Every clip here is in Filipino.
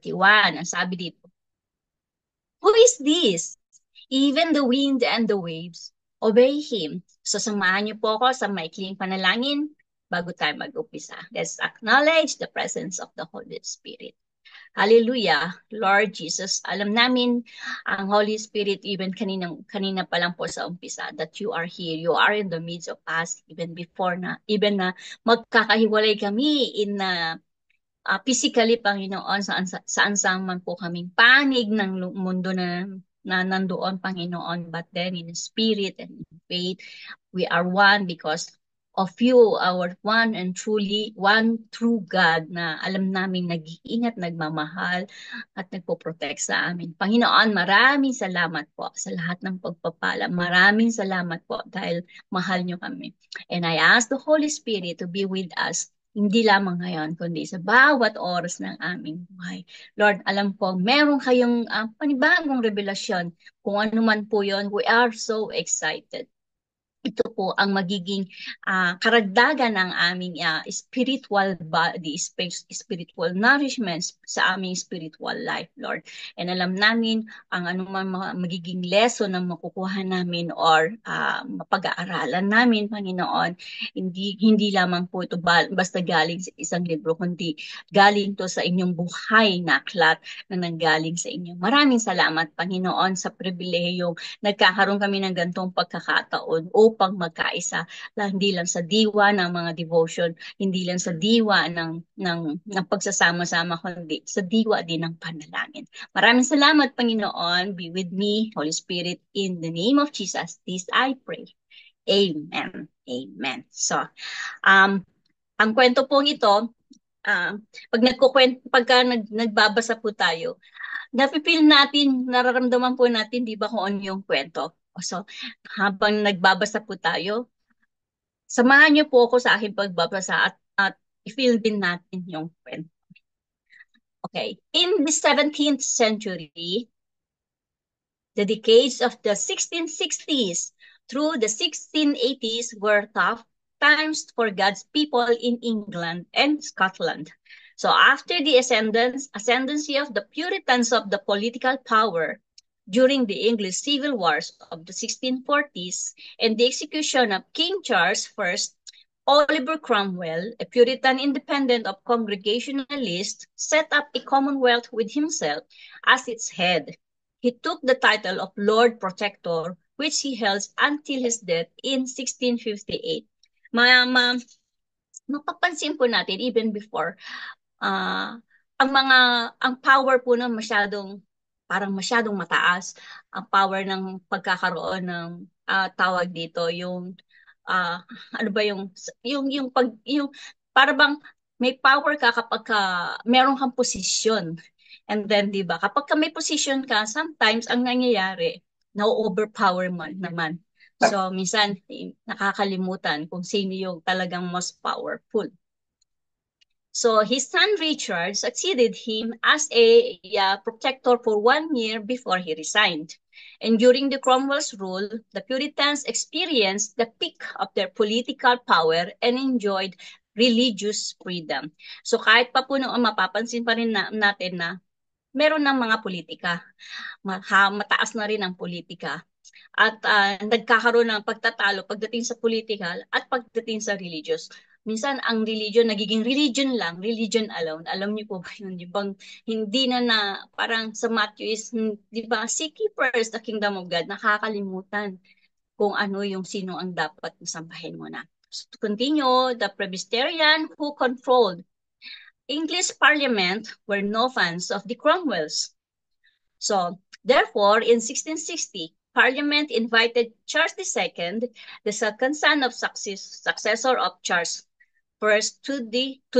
31. Ang sabi dito, who is this? Even the wind and the waves obey Him. So samahan niyo po ako sa maikling panalangin bago tayo mag-upisa. Let's acknowledge the presence of the Holy Spirit. Hallelujah. Lord Jesus, alam namin ang Holy Spirit even kanina pa lang po sa umpisa that you are here. You are in the midst of us even na magkakahiwalay kami in physically, Panginoon, saan man po kaming panig ng mundo na nandoon, Panginoon, but then in spirit and in faith, we are one because of you, our one true God na alam namin nag-iingat, nagmamahal at nagpo-protect sa amin. Panginoon, maraming salamat po sa lahat ng pagpapala. Maraming salamat po dahil mahal nyo kami. And I ask the Holy Spirit to be with us hindi lamang ngayon, kundi sa bawat oras ng aming buhay. Lord, alam ko, meron kayong panibagong revelasyon. Kung ano man po yon, we are so excited. Ito po ang magiging karagdagan ng aming spiritual body, spiritual nourishment sa aming spiritual life, Lord. And alam namin ang anumang magiging lesson na makukuha namin or mapag-aaralan namin, Panginoon, hindi lamang po ito basta galing sa isang libro, kundi galing to sa inyong buhay na aklat na nanggaling sa inyo. Maraming salamat, Panginoon, sa pribilehiyong nagkakaroon kami ng gantong pagkakataon upang magkaisa, hindi lang sa diwa ng mga devotion, hindi lang sa diwa ng pagsasama-sama, kundi sa diwa din ng panalangin. Maraming salamat, Panginoon. Be with me, Holy Spirit, in the name of Jesus. This I pray. Amen. Amen. So, ang kwento pong ito, nagbabasa po tayo, napipil natin, nararamdaman po natin, di ba, kung ano yung kwento. So, habang nagbabasa po tayo, samahan niyo po ako sa aking pagbabasa at i-feel din natin yung kwento. Okay. In the 17th century, the decades of the 1660s through the 1680s were tough times for God's people in England and Scotland. So after the ascendancy of the Puritans of the political power during the English Civil Wars of the 1640s and the execution of King Charles I, Oliver Cromwell, a Puritan independent of Congregationalists, set up a commonwealth with himself as its head. He took the title of Lord Protector, which he held until his death in 1658. Mapapansin po natin even before, ang power po na parang masyadong mataas, ang power ng pagkakaroon ng tawag dito, yung ano ba yung para bang may power ka kapag meron kang posisyon. And then, di ba, kapag may position ka, sometimes ang nangyayari, na-overpower mo naman. So, minsan, nakakalimutan kung sino yung talagang most powerful. So, his son Richard succeeded him as a protector for 1 year before he resigned. And during the Cromwell's rule, the Puritans experienced the peak of their political power and enjoyed religious freedom. So kahit pa po noon, mapapansin pa rin natin na meron ng mga politika. Mataas na rin ang politika. At nagkakaroon ng pagtatalo pagdating sa political at pagdating sa religious. Minsan ang religion nagiging religion lang, religion alone. Alam niyo po ba yun? Di bang hindi na parang sa Matthew is, di ba, seek ye first the kingdom of God. Nakakalimutan kung ano yung sino ang dapat sambahin mo na. So, to continue, the Presbyterian who controlled English Parliament were no fans of the Cromwells. So, therefore, in 1660, Parliament invited Charles II, the second son of successor of Charles I, to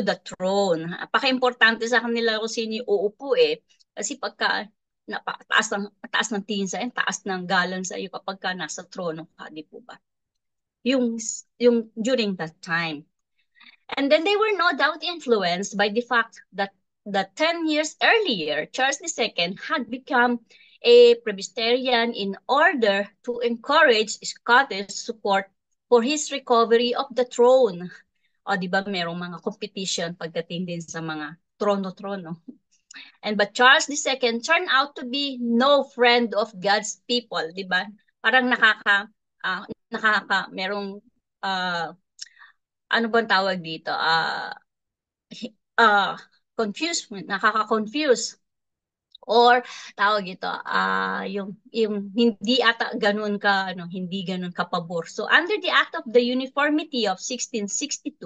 the throne. Napaka-importante sa kanila kung sino yung uupo eh. Kasi pagka taas ng tingin sa taas ng galang sa iyo kapag ka nasa trono ka, di po ba? Yung during that time. And then they were no doubt influenced by the fact that 10 years earlier, Charles II had become a Presbyterian in order to encourage Scottish support for his recovery of the throne. O di ba merong mga competition pagdating din sa mga trono-trono. And but Charles II turned out to be no friend of God's people, di ba? Parang merong uh, ano bang tawag dito? Uh, confused, nakaka-confuse. Or tawag ito, yung hindi ata ganun ka, ano, hindi ganun kapabor. So under the Act of the Uniformity of 1662,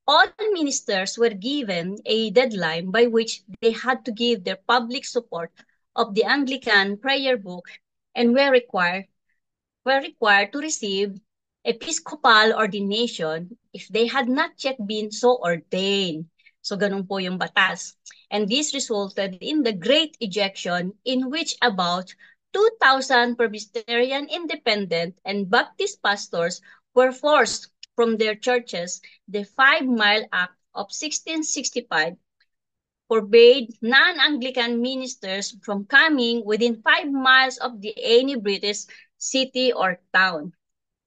all ministers were given a deadline by which they had to give their public support of the Anglican prayer book and were required to receive episcopal ordination if they had not yet been so ordained. So ganun po yung batas. And this resulted in the Great Ejection, in which about 2,000 Presbyterian independent and Baptist pastors were forced from their churches. The Five-Mile Act of 1665 forbade non-Anglican ministers from coming within 5 miles of any British city or town.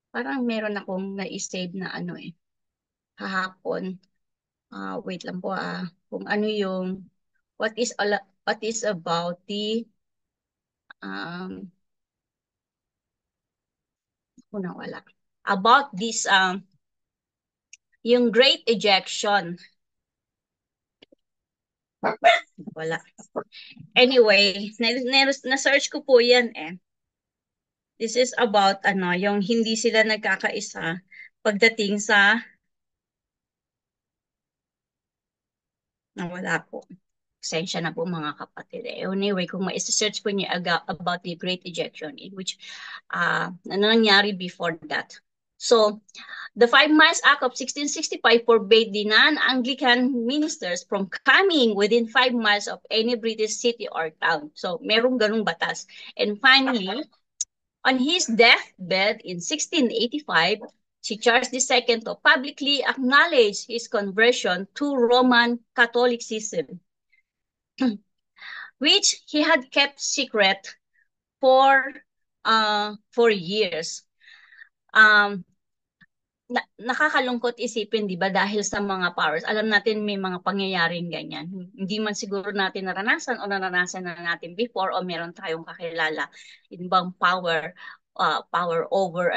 Parang meron akong na-save na ano kahapon. Wait lang po kung ano yung what is about the um wala. About this yung Great Ejection. Wala. Anyway, na-search ko po yan This is about yung hindi sila nagkakaisa pagdating sa wala po. Pasensya na po mga kapatid. Anyway, kung ma-search po niyo about the Great Ejection in which ano nangyari before that. So, the Five Miles Act of 1665 forbade the non-Anglican ministers from coming within 5 miles of any British city or town. So, merong ganung batas. And finally, on his deathbed in 1685, si Charles II to publicly acknowledge his conversion to Roman Catholicism, which he had kept secret for years. Nakakalungkot isipin, di ba, dahil sa mga powers. Alam natin may mga pangyayaring ganyan. Hindi man siguro natin naranasan o naranasan na natin before o meron tayong kakilala. Ibang power over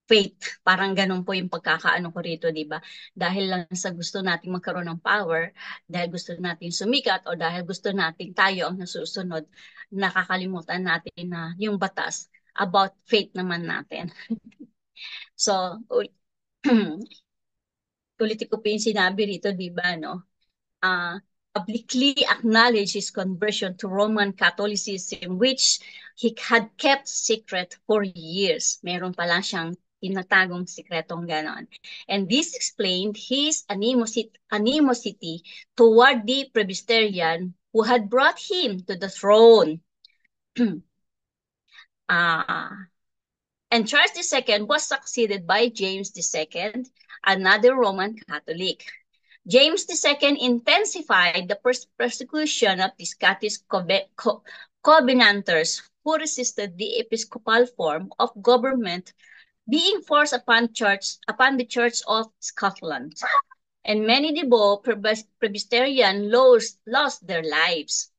faith. Parang ganun po yung pagkakaano ko rito, di ba? Dahil lang sa gusto nating magkaroon ng power, dahil gusto nating sumikat, o dahil gusto nating tayo ang nasusunod, nakakalimutan natin na yung batas about faith naman natin. So, ulitin ko po yung sinabi rito, di ba, no? Publicly acknowledged his conversion to Roman Catholicism, which he had kept secret for years. Meron pala siyang tinatagong sikretong ganon. And this explained his animosity toward the Presbyterian who had brought him to the throne. And Charles II was succeeded by James II, another Roman Catholic. James II intensified the persecution of the Scottish Covenanters who resisted the episcopal form of government being forced upon the Church of Scotland. And many devout Presbyterians lost their lives.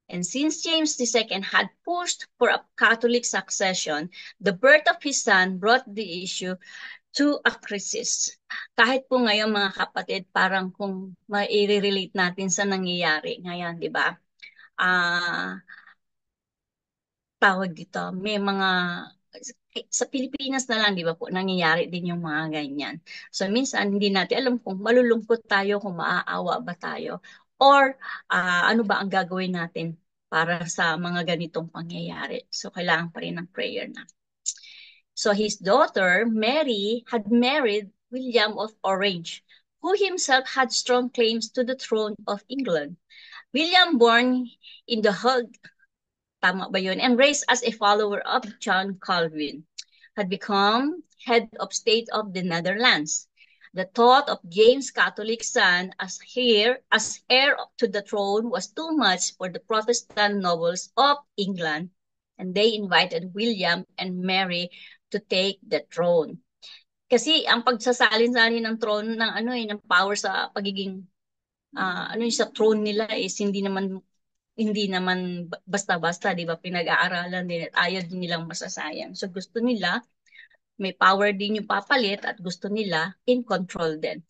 And since James II had pushed for a Catholic succession, the birth of his son brought the issue to a crisis. Kahit po ngayon mga kapatid, parang kung mai-relate natin sa nangyayari ngayon, di ba? Tawag dito, may mga sa Pilipinas na lang, di ba po, nangyayari din yung mga ganyan. So minsan hindi natin alam kung malulungkot tayo, kung maaawa ba tayo, or ano ba ang gagawin natin para sa mga ganitong pangyayari. So kailangan pa rin ng prayer na. So his daughter, Mary, had married William of Orange, who himself had strong claims to the throne of England. William, born in the Hague, tama ba yun, and raised as a follower of John Calvin, had become head of state of the Netherlands. The thought of James' Catholic son as heir to the throne was too much for the Protestant nobles of England, and they invited William and Mary to take the throne. Kasi ang pagsasalin-salin ng throne ng ng power sa pagiging ano yung sa throne nila is hindi naman basta-basta, di ba? Pinag-aaralan din at ayaw din nilang masasayang. So gusto nila, may power din yung papalit at gusto nila in control din.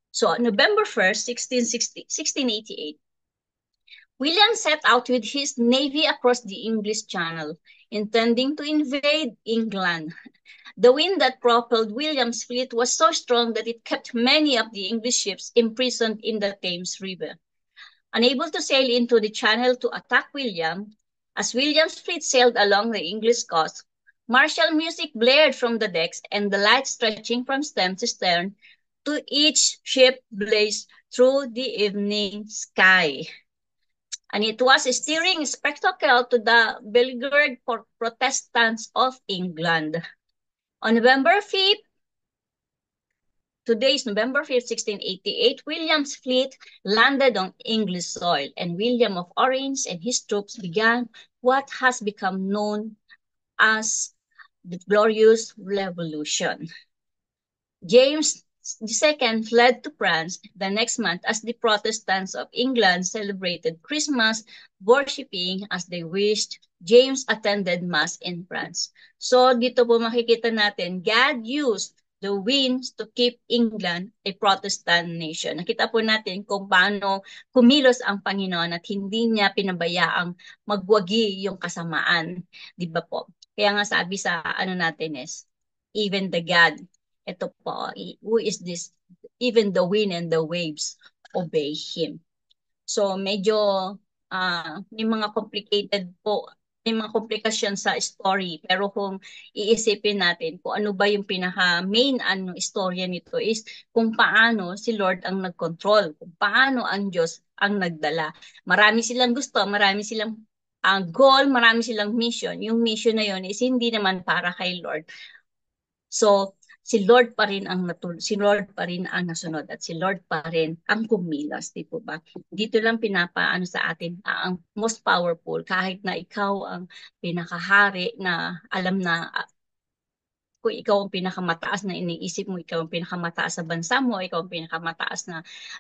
So November 1st, 1688, William set out with his navy across the English Channel, intending to invade England. The wind that propelled William's fleet was so strong that it kept many of the English ships imprisoned in the Thames River. Unable to sail into the channel to attack William, as William's fleet sailed along the English coast, martial music blared from the decks and the lights stretching from stem to stern to each ship blazed through the evening sky. And it was a stirring spectacle to the beleaguered Protestants of England. On November 5th, today is November 5th, 1688, William's fleet landed on English soil, and William of Orange and his troops began what has become known as the Glorious Revolution. James II fled to France the next month as the Protestants of England celebrated Christmas, worshipping as they wished. James attended Mass in France. So dito po makikita natin, God used the winds to keep England a Protestant nation. Nakita po natin kung paano kumilos ang Panginoon at hindi niya pinabayaang magwagi yung kasamaan. Di ba po? Kaya nga sabi sa ano natin is, even the God, ito po, who is this? Even the wind and the waves obey him. So medyo may mga complicated po, may mga komplikasyon sa story. Pero kung iisipin natin kung ano ba yung pinaka-main istorya nito is kung paano si Lord ang nag-control, kung paano ang Diyos ang nagdala. Marami silang gusto, marami silang goal, marami silang mission. Yung mission na yun is hindi naman para kay Lord. So, si Lord pa rin ang si Lord pa rin ang nasunod at si Lord pa rin ang kumilos, di po ba? Dito lang pinapaano sa atin ang most powerful kahit na ikaw ang pinakahari na alam na kung ikaw ang pinakamataas na iniisip mo, ikaw ang pinakamataas sa bansa mo, ikaw ang pinakamataas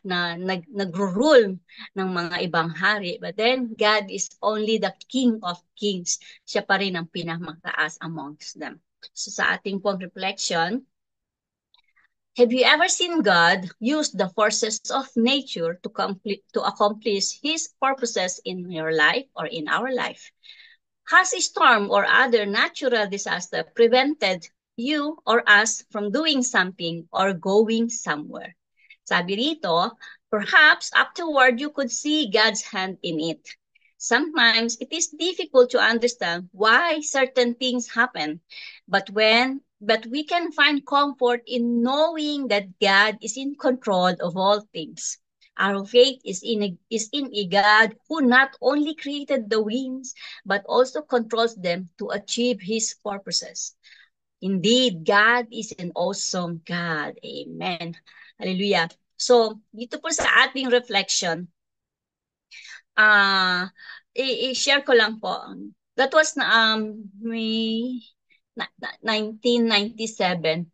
na nagro-rule ng mga ibang hari. But then, God is only the King of Kings. Siya pa rin ang pinakamataas amongst them. So sa ating pong reflection, have you ever seen God use the forces of nature to accomplish His purposes in your life or in our life? Has a storm or other natural disaster prevented you or us from doing something or going somewhere? Sabi rito, perhaps afterward you could see God's hand in it. Sometimes it is difficult to understand why certain things happen, but we can find comfort in knowing that God is in control of all things. Our faith is in a God who not only created the winds, but also controls them to achieve His purposes. Indeed, God is an awesome God. Amen. Hallelujah. So, dito po sa ating reflection, i-share ko lang po. That was May 1997.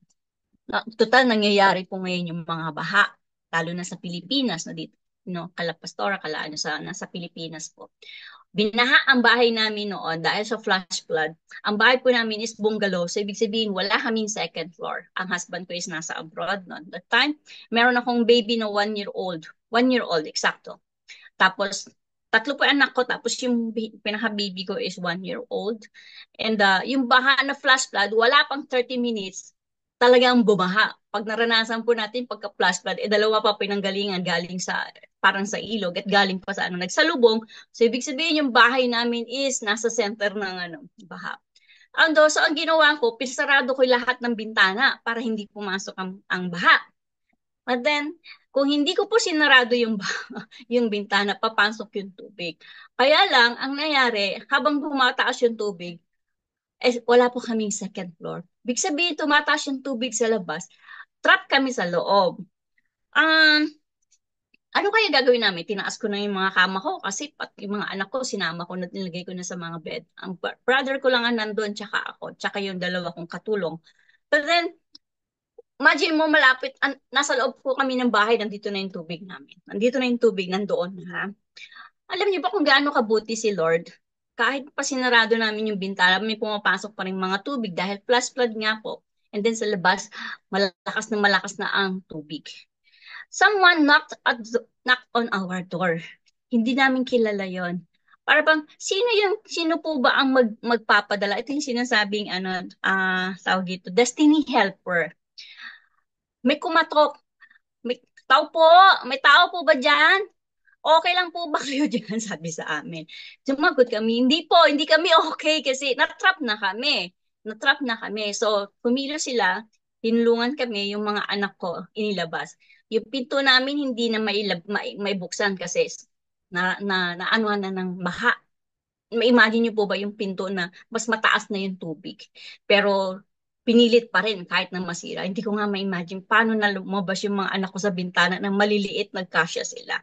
Total, nangyayari po ngayon yung mga baha, lalo na sa Pilipinas, na dito, Kalapastora, nasa Pilipinas po. Binaha ang bahay namin noon dahil sa flash flood. Ang bahay po namin is bungalow, so ibig sabihin wala kaming second floor. Ang husband ko is nasa abroad noon. That time, meron akong baby na 1 year old. 1 year old, eksakto. Tapos, tatlo po anak ko, tapos yung pinaka-baby ko is 1 year old. And yung baha na flash flood, wala pang 30 minutes, talagang bumaha. Pag naranasan po natin pagka-flash flood, dalawa pa pinanggalingan galing sa, parang sa ilog at galing pa sa nagsalubong. So, ibig sabihin yung bahay namin is nasa center ng baha. So, ang ginawa ko, pisarado ko lahat ng bintana para hindi pumasok ang baha. But then, kung hindi ko po sinarado yung bintana, papasok yung tubig. Kaya lang, ang nangyari, habang tumataas yung tubig, wala po kaming second floor. Big sabihin, tumataas yung tubig sa labas, trap kami sa loob. Ano kaya gagawin namin? Tinaas ko na yung mga kama ko kasi pati yung mga anak ko, sinama ko na, nilagay ko na sa mga bed. Ang brother ko lang ang nandun, tsaka ako, tsaka yung dalawa kong katulong. But then, Imagine mo malapit, nasa loob po kami ng bahay, nandito na yung tubig namin. Nandito na yung tubig, nandoon na. Alam niyo ba kung gaano kabuti si Lord? Kahit pa sinarado namin yung bintana, may pumapasok pa rin mga tubig dahil flash flood nga po. And then sa labas, malakas na ang tubig. Someone knocked on our door. Hindi namin kilala yon. Para bang, sino po ba ang magpapadala? Ito yung sinasabing, tawag dito, destiny helper. May kumatok, may tao po, may tao po ba dyan? Okay lang po ba kayo dyan? Sabi sa amin. Sumagot kami, hindi kami okay kasi natrap na kami. Natrap na kami. So, pumilo sila, tinulungan kami, yung mga anak ko, inilabas. Yung pinto namin hindi na maibuksan kasi naanuhan na ng baha. Ma-imagine niyo po ba yung pinto na mas mataas na yung tubig. Pero pinilit pa rin kahit na masira. Hindi ko nga ma-imagine paano na lumabas yung mga anak ko sa bintana na maliliit, nagkasya sila.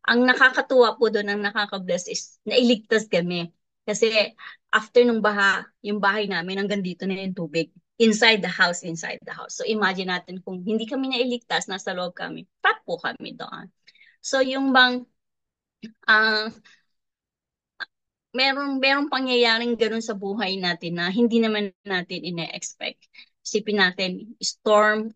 Ang nakakatuwa po doon, ang nakaka-bless is nailigtas kami. Kasi after nung baha, yung bahay namin hanggang dito na yung tubig. Inside the house, inside the house. So imagine natin kung hindi kami nailigtas, nasa loob kami, trap po kami doon. So yung bang ah merong pangyayaring ganun sa buhay natin na hindi naman natin ine-expect. Isipin natin, storm,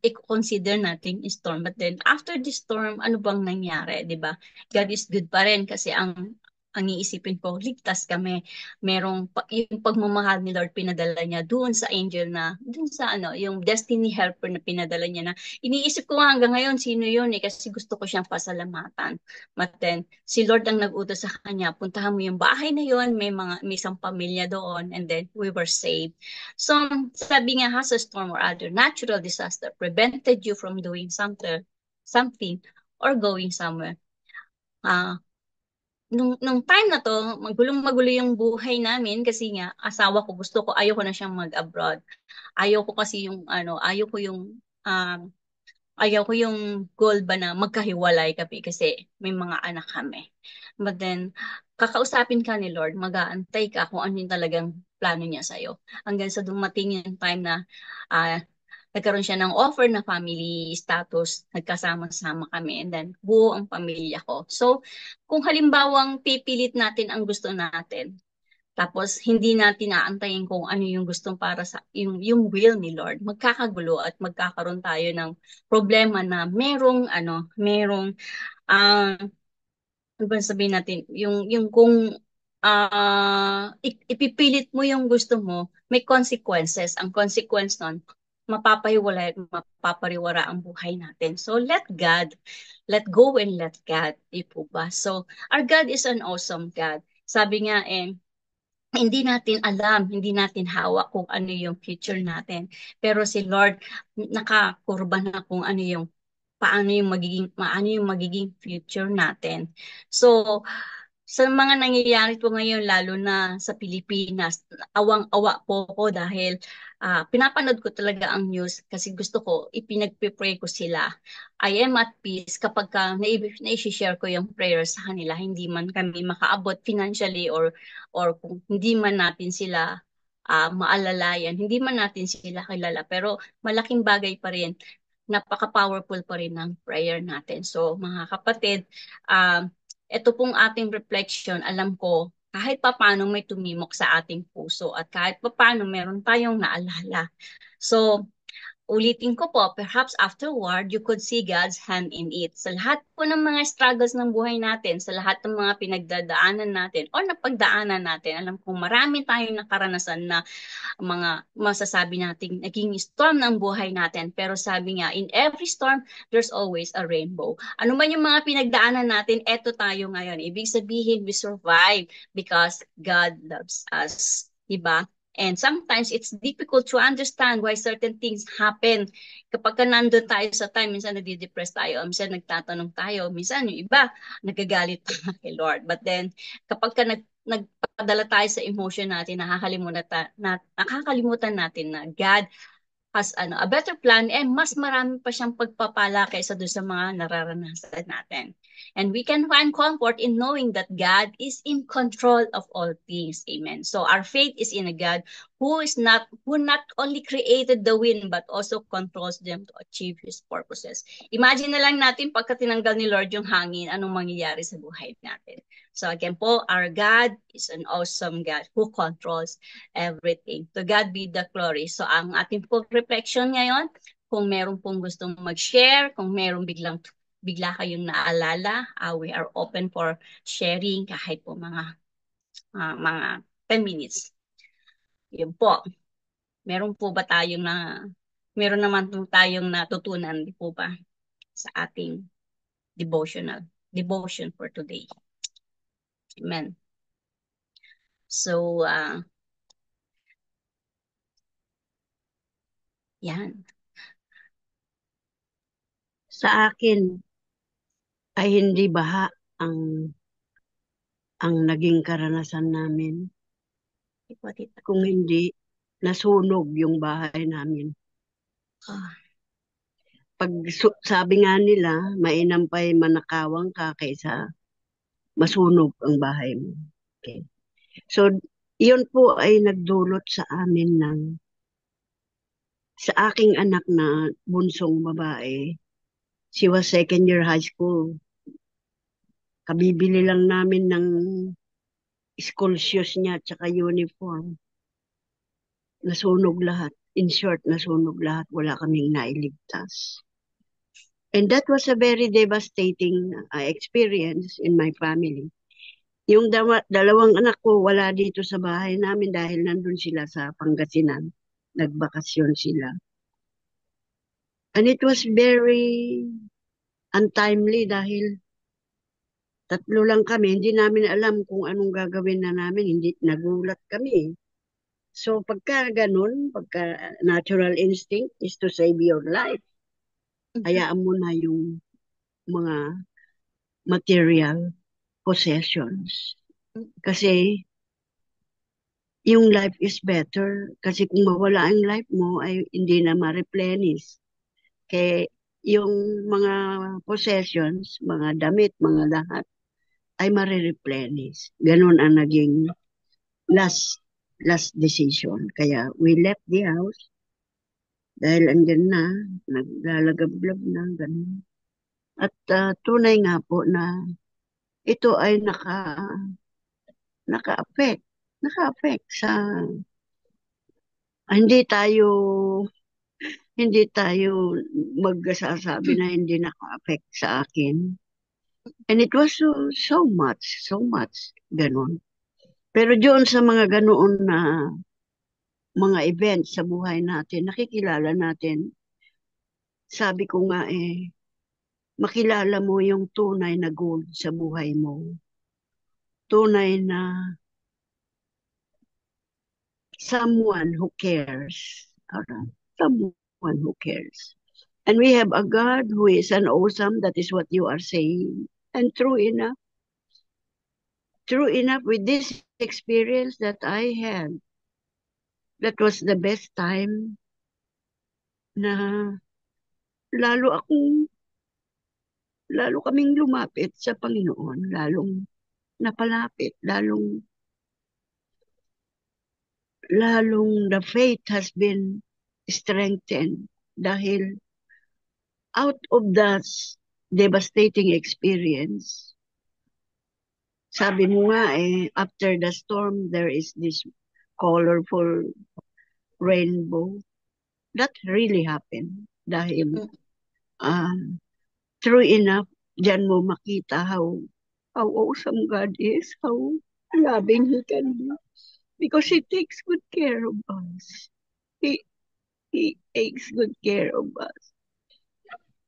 i-consider natin storm. But then, after the storm, ano bang nangyari, di ba? God is good pa rin kasi ang iisipin ko, ligtas kami. Yung pagmamahal ni Lord, pinadala niya doon sa angel doon sa yung destiny helper na pinadala niya na, iniisip ko nga hanggang ngayon, sino yun eh, kasi gusto ko siyang pasalamatan. But then, si Lord ang nag-utos sa kanya, puntahan mo yung bahay na yon, may isang pamilya doon, and then we were saved. So, sabi nga, has a storm or other natural disaster prevented you from doing something or going somewhere? Ah, nung time na to, magulong-magulo yung buhay namin kasi nga, asawa ko, ayaw ko na siyang mag-abroad. Ayaw ko kasi um, ayaw ko yung goal ba na magkahiwalay kami kasi may mga anak kami. But then, kakausapin ka ni Lord, mag-aantay ka kung ano yung talagang plano niya sa'yo. Hanggang sa dumating yung time na ah, nagkaroon siya ng offer na family status, nagkasama-sama kami, and then buo ang pamilya ko. So, kung halimbawang pipilit natin ang gusto natin, tapos hindi natin aantayin kung ano yung gustong para sa yung will ni Lord. Magkakagulo at magkakaroon tayo ng problema na merong ah ano ba sabihin natin, yung kung ipipilit mo yung gusto mo, may consequences. Ang consequence nun, mapapahiwalay at mapapariwara ang buhay natin. So let go and let God, di po ba? So our God is an awesome God. Sabi nga hindi natin alam, hindi natin hawak kung ano yung future natin. Pero si Lord, nakakurba na kung paano yung magiging future natin. So, sa mga nangyayari po ngayon, lalo na sa Pilipinas, awang-awa po ko dahil pinapanood ko talaga ang news kasi gusto ko, ipinagpipray ko sila. I am at peace kapag na-share ko yung prayers sa kanila, hindi man kami makaabot financially or kung hindi man natin sila maalalayan, hindi man natin sila kilala, pero malaking bagay pa rin, napaka-powerful pa rin ng prayer natin. So, mga kapatid, ito pong ating reflection, alam ko, kahit papaano may tumimok sa ating puso at kahit papaano meron tayong naalala. So, ulitin ko po, perhaps afterward, you could see God's hand in it. Sa lahat po ng mga struggles ng buhay natin, sa lahat ng mga pinagdadaanan natin o napagdaanan natin, alam kong marami tayong nakaranasan na mga masasabi nating naging storm ng buhay natin. Pero sabi nga, in every storm, there's always a rainbow. Ano man yung mga pinagdaanan natin, eto tayo ngayon. Ibig sabihin, we survive because God loves us. Diba? And sometimes it's difficult to understand why certain things happen. Kapag ka nandun tayo sa time, minsan nagdi-depress tayo, minsan nagtatanong tayo, minsan yung iba, nagagalit kay Lord. But then, kapag ka nagpadala tayo sa emotion natin, nakakalimutan natin na God has a better plan and mas marami pa siyang pagpapala kaysa doon sa mga nararanasan natin. And we can find comfort in knowing that God is in control of all things. Amen. So our faith is in a God who not only created the wind but also controls them to achieve His purposes. Imagine na lang natin pagka tinanggal ni Lord yung hangin, anong mangyayari sa buhay natin. So again po, our God is an awesome God who controls everything. To God be the glory. So ang ating pong reflection ngayon, kung meron pong gustong mag-share, kung meron bigla kayong naalala, we are open for sharing kahit po mga 10 minutes. Yun po. Meron po ba tayong meron naman po tayong natutunan, di po ba, sa ating devotion for today. Amen. So, yan. Sa akin ay hindi baha ang naging karanasan namin. Kung hindi, nasunog yung bahay namin. Pag sabi nga nila, mainam pa'y manakawang ka kaysa masunog ang bahay mo. Okay. So, yun po ay nagdulot sa amin sa aking anak na bunsong babae. She was second year high school. Kabibili lang namin ng school shoes niya at saka uniform. Nasunog lahat. In short, nasunog lahat. Wala kaming nailigtas. And that was a very devastating experience in my family. Yung dalawang anak ko wala dito sa bahay namin dahil nandun sila sa Pangasinan. Nagbakasyon sila. And it was very untimely dahil tatlo lang kami. Hindi namin alam kung anong gagawin na namin. Hindi, nagulat kami. So pagka ganun, pagka natural instinct is to save your life, hayaan mo na yung mga material possessions. Kasi yung life is better. Kasi kung mawala ang life mo, ay hindi na ma-replenish. Kaya yung mga possessions, mga damit, mga lahat, ay ma-replenish. Ganun ang naging last decision. Kaya we left the house dahil andyan na, naglalagablab na, ganun. At tunay nga po na ito ay naka-affect sa hindi tayo magsasabi na hindi naka-affect sa akin. And it was so much, ganun. Pero doon sa mga ganoon na mga events sa buhay natin, nakikilala natin, sabi ko nga makilala mo yung tunay na goal sa buhay mo. Tunay na someone who cares. Someone who cares. And we have a God who is an awesome, that is what you are saying. And true enough, with this experience that I had, that was the best time na lalo kaming lumapit sa Panginoon, lalong napalapit, lalong the faith has been strengthened dahil out of that devastating experience, sabi mo nga after the storm, there is this colorful rainbow. That really happened dahil true enough, dyan mo makita how awesome God is, how loving He can be. Because He takes good care of us. He takes good care of us.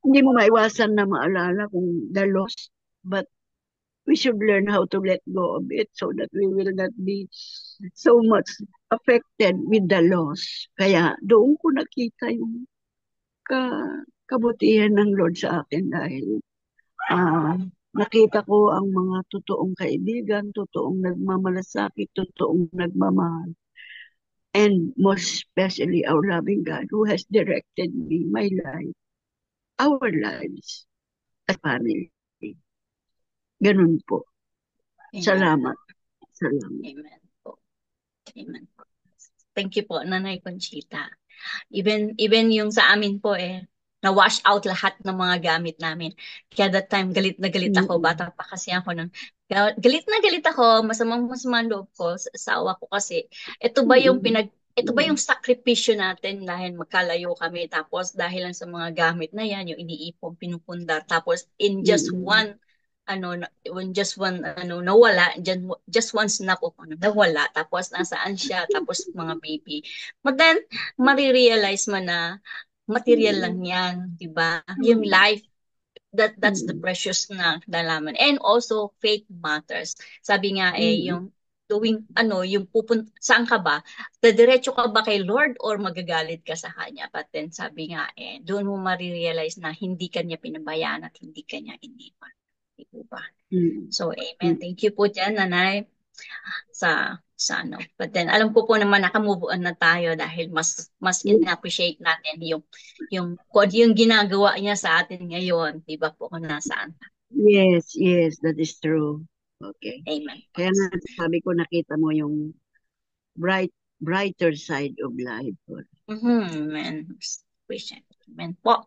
Hindi mo maiwasan na maalala kung the loss, but we should learn how to let go of it so that we will not be so much affected with the loss. Kaya doon ko nakita yung kabutihan ng Lord sa akin dahil nakita ko ang mga totoong kaibigan, totoong nagmamalasakit, totoong nagmamahal. And most especially our loving God who has directed me, my life, our lives as family. Ganun po. Amen. Salamat. Salamat. Amen po. Amen po. Thank you po, Nanay Conchita. Even yung sa amin po na-wash out lahat ng mga gamit namin. Kaya that time, galit na galit ako. Mm-mm. Bata pa kasi ako nung, galit na galit ako. Masamang loob ko sa asawa ko kasi, Mm-mm. ito ba yung sakripisyo natin dahil magkalayo kami tapos dahil lang sa mga gamit na yan, yung iniipon, pinupundar, tapos in just Mm-mm. one when just one nawala, just one snap of nawala, tapos nasaan siya, tapos mga baby. But then marirealize mo na material lang Mm-mm. yan, di ba? Yung Mm-mm. life, that's the precious na nalaman. And also, faith matters. Sabi nga Mm-mm. yung yung saan ka ba? Diretso ka ba kay Lord or magagalit ka sa Kanya? But then, sabi nga doon mo marirealize na hindi Kanya pinabayaan at hindi Kanya iniwan. Di ba? Mm-mm. So, amen. Mm-mm. Thank you po dyan, Nanay, sa ano. But then alam ko po naman naka-move on na tayo dahil mas in-appreciate natin yung ginagawa niya sa atin ngayon, 'di ba po kung nasaan. Yes, yes, that is true. Okay. Amen. Kaya nga sabi ko nakita mo yung brighter side of life. Amen. Appreciate. Amen po.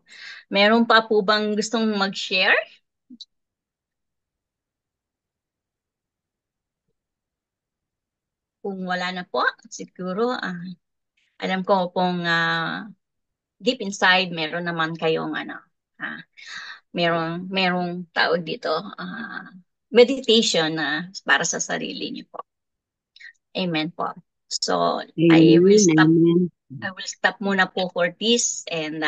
Meron pa po bang gustong mag-share? Kung wala na po, siguro alam ko pong deep inside meron naman kayong ah, merong tawag dito, meditation na para sa sarili niyo po. Amen po. So, I will Amen, stop amen. I will stop muna po for this and